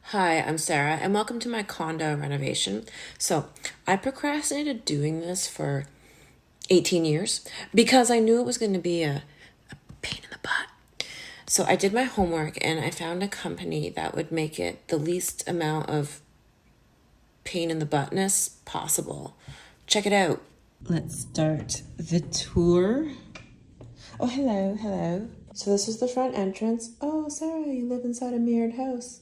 Hi, I'm Sara, and welcome to my condo renovation. So, I procrastinated doing this for 18 years because I knew it was going to be a pain in the butt. So, I did my homework and I found a company that would make it the least amount of pain in the buttness possible. Check it out. Let's start the tour. Oh, hello. So, this is the front entrance. Oh, Sara, you live inside a mirrored house.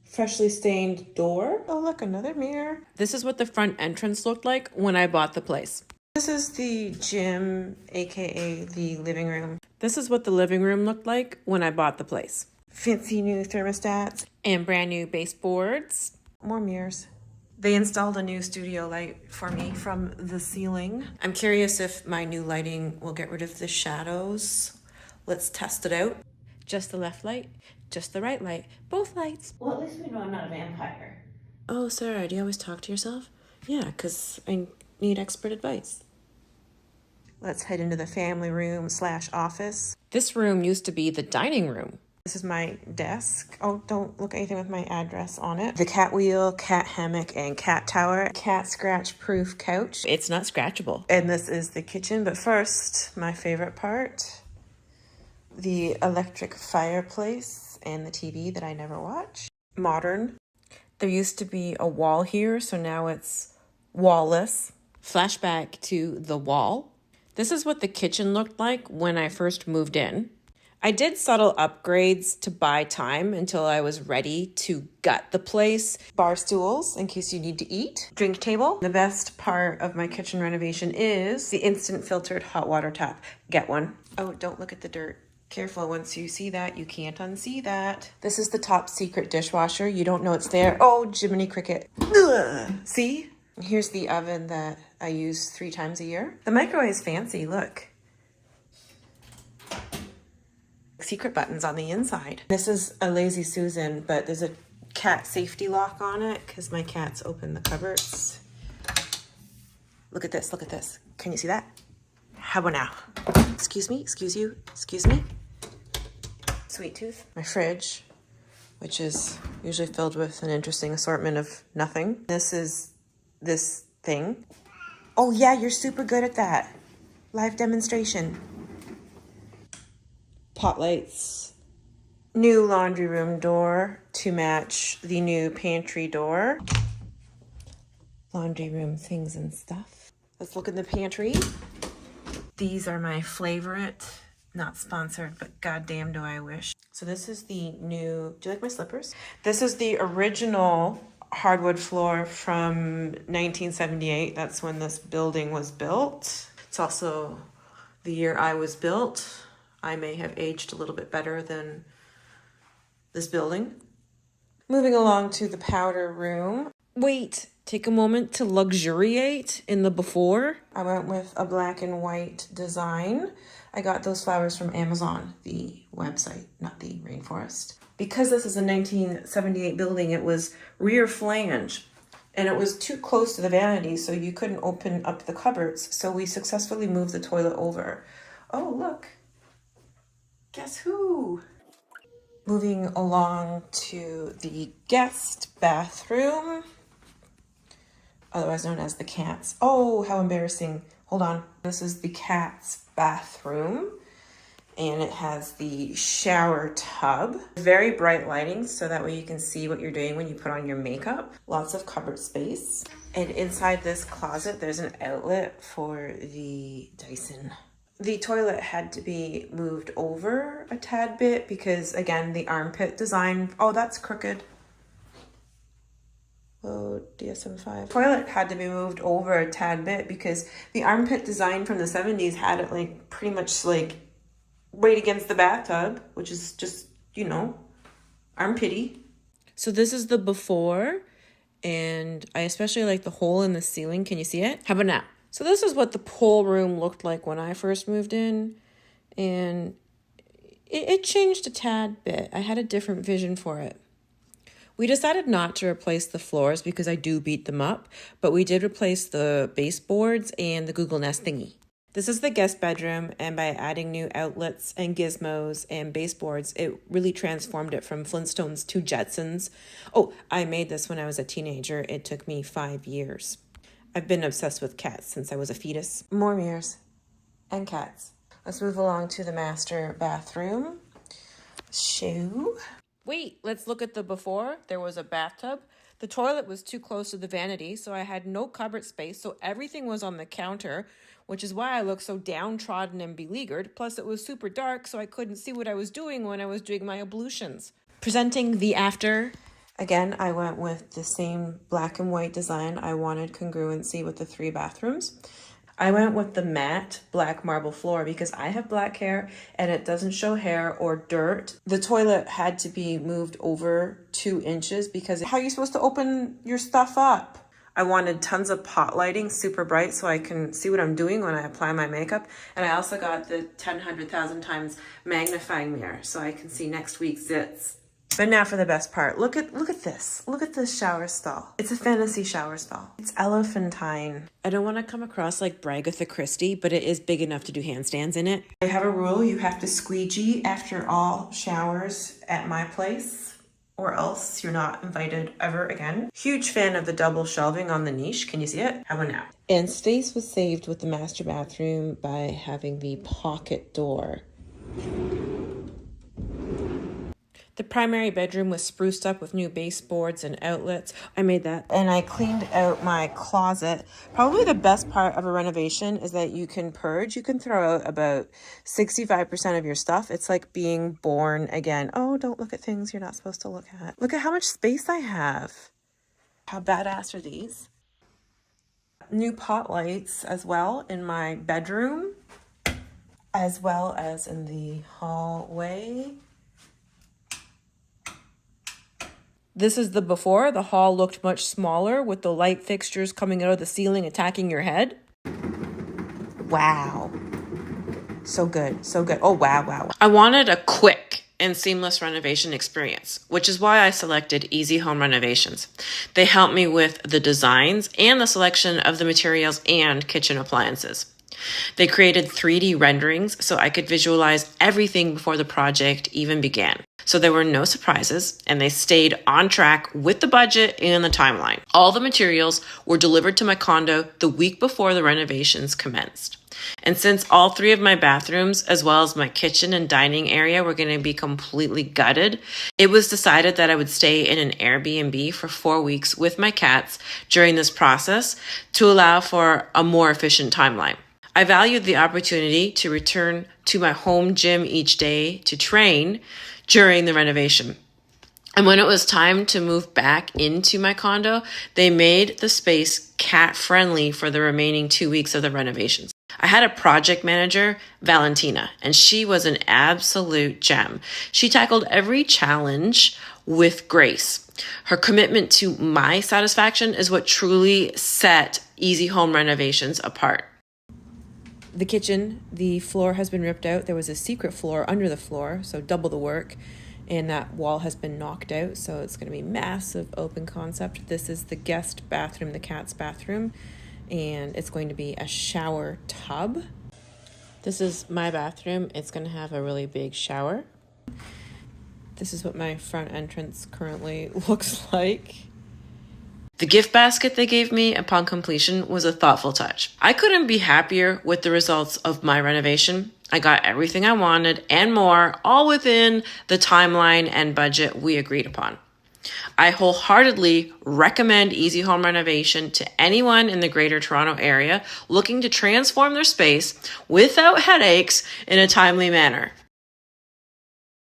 Freshly stained door. Oh, look, another mirror. This is what the front entrance looked like when I bought the place. This is the gym, aka the living room. This is what the living room looked like when I bought the place. Fancy new thermostats and brand new baseboards. More mirrors. They installed a new studio light for me from the ceiling. I'm curious if my new lighting will get rid of the shadows. Let's test it out. Just the left light, just the right light, both lights. Well, at least we know I'm not a vampire. Oh, Sara, do you always talk to yourself? Yeah, because I need expert advice. Let's head into the family room / office. This room used to be the dining room. This is my desk. Oh, don't look at anything with my address on it. The cat wheel, cat hammock, and cat tower. Cat scratch-proof couch. It's not scratchable. And this is the kitchen, but first, my favorite part. The electric fireplace and the TV that I never watch. Modern. There used to be a wall here, so now it's wall-less. Flashback to the wall. This is what the kitchen looked like when I first moved in. I did subtle upgrades to buy time until I was ready to gut the place. Bar stools in case you need to eat. Drink table. The best part of my kitchen renovation is the instant filtered hot water tap. Get one. Oh, don't look at the dirt. Careful, once you see that, you can't unsee that. This is the top secret dishwasher. You don't know it's there. Oh, Jiminy Cricket. Ugh. See? Here's the oven that I use 3 times a year. The microwave is fancy, look. Secret buttons on the inside. This is a Lazy Susan, but there's a cat safety lock on it because my cats open the cupboards. Look at this, look at this. Can you see that? How about now? Excuse me, excuse you, excuse me. Sweet tooth. My fridge, which is usually filled with an interesting assortment of nothing. This is this thing. Oh yeah, you're super good at that. Live demonstration. Pot lights. New laundry room door to match the new pantry door. Laundry room things and stuff. Let's look in the pantry. These are my favorite. Not sponsored, but goddamn do I wish. So this is the new, do you like my slippers? This is the original hardwood floor from 1978. That's when this building was built. It's also the year I was built. I may have aged a little bit better than this building. Moving along to the powder room. Wait, take a moment to luxuriate in the before. I went with a black and white design. I got those flowers from Amazon, the website, not the rainforest. Because this is a 1978 building, it was rear flange, and it was too close to the vanity, so you couldn't open up the cupboards. So we successfully moved the toilet over. Oh, look. Guess who? Moving along to the guest bathroom, otherwise known as the cat's. Oh, how embarrassing. Hold on. This is the cat's bathroom, and it has the shower tub. Very bright lighting, so that way you can see what you're doing when you put on your makeup. Lots of cupboard space. And inside this closet, there's an outlet for the Dyson. The toilet had to be moved over a tad bit because, again, the armpit design. Oh, that's crooked. Oh, DSM-5. Toilet had to be moved over a tad bit because the armpit design from the 70s had it like pretty much like right against the bathtub, which is just, you know, armpity. So this is the before, and I especially like the hole in the ceiling. Can you see it? How about now? So this is what the pool room looked like when I first moved in, and it changed a tad bit. I had a different vision for it. We decided not to replace the floors because I do beat them up, but we did replace the baseboards and the Google Nest thingy. This is the guest bedroom, and by adding new outlets and gizmos and baseboards, it really transformed it from Flintstones to Jetsons. Oh, I made this when I was a teenager. It took me 5 years. I've been obsessed with cats since I was a fetus. More mirrors and cats. Let's move along to the master bathroom. Wait, let's look at the before. There was a bathtub. The toilet was too close to the vanity, so I had no cupboard space, so everything was on the counter, which is why I looked so downtrodden and beleaguered. Plus, it was super dark, so I couldn't see what I was doing when I was doing my ablutions. Presenting the after. Again, I went with the same black and white design. I wanted congruency with the 3 bathrooms. I went with the matte black marble floor because I have black hair and it doesn't show hair or dirt. The toilet had to be moved over 2 inches because how are you supposed to open your stuff up? I wanted tons of pot lighting, super bright, so I can see what I'm doing when I apply my makeup. And I also got the 100,000 times magnifying mirror so I can see next week's zits. But now for the best part. Look at this. Look at this shower stall. It's a fantasy shower stall. It's elephantine. I don't want to come across like Bragatha Christie, but it is big enough to do handstands in it. I have a rule. You have to squeegee after all showers at my place, or else you're not invited ever again. Huge fan of the double shelving on the niche. Can you see it? How about now? And space was saved with the master bathroom by having the pocket door. The primary bedroom was spruced up with new baseboards and outlets. I made that. And I cleaned out my closet. Probably the best part of a renovation is that you can purge. You can throw out about 65% of your stuff. It's like being born again. Oh, don't look at things you're not supposed to look at. Look at how much space I have. How badass are these? New pot lights as well in my bedroom, as well as in the hallway. This is the before. The hall looked much smaller with the light fixtures coming out of the ceiling attacking your head. Wow. So good. So good. Oh, wow. I wanted a quick and seamless renovation experience, which is why I selected Easy Home Renovations. They helped me with the designs and the selection of the materials and kitchen appliances. They created 3D renderings so I could visualize everything before the project even began. So there were no surprises, and they stayed on track with the budget and the timeline. All the materials were delivered to my condo the week before the renovations commenced. And since all 3 of my bathrooms, as well as my kitchen and dining area, were going to be completely gutted, it was decided that I would stay in an Airbnb for 4 weeks with my cats during this process to allow for a more efficient timeline. I valued the opportunity to return to my home gym each day to train during the renovation. And when it was time to move back into my condo, they made the space cat-friendly for the remaining 2 weeks of the renovations. I had a project manager, Valentina, and she was an absolute gem. She tackled every challenge with grace. Her commitment to my satisfaction is what truly set Easy Home Renovations apart. The kitchen, the floor has been ripped out. There was a secret floor under the floor, so double the work. And that wall has been knocked out, so it's going to be massive open concept. This is the guest bathroom, the cat's bathroom, and it's going to be a shower tub. This is my bathroom. It's going to have a really big shower. This is what my front entrance currently looks like. The gift basket they gave me upon completion was a thoughtful touch. I couldn't be happier with the results of my renovation. I got everything I wanted and more, all within the timeline and budget we agreed upon. I wholeheartedly recommend Easy Home Renovation to anyone in the Greater Toronto Area looking to transform their space without headaches in a timely manner.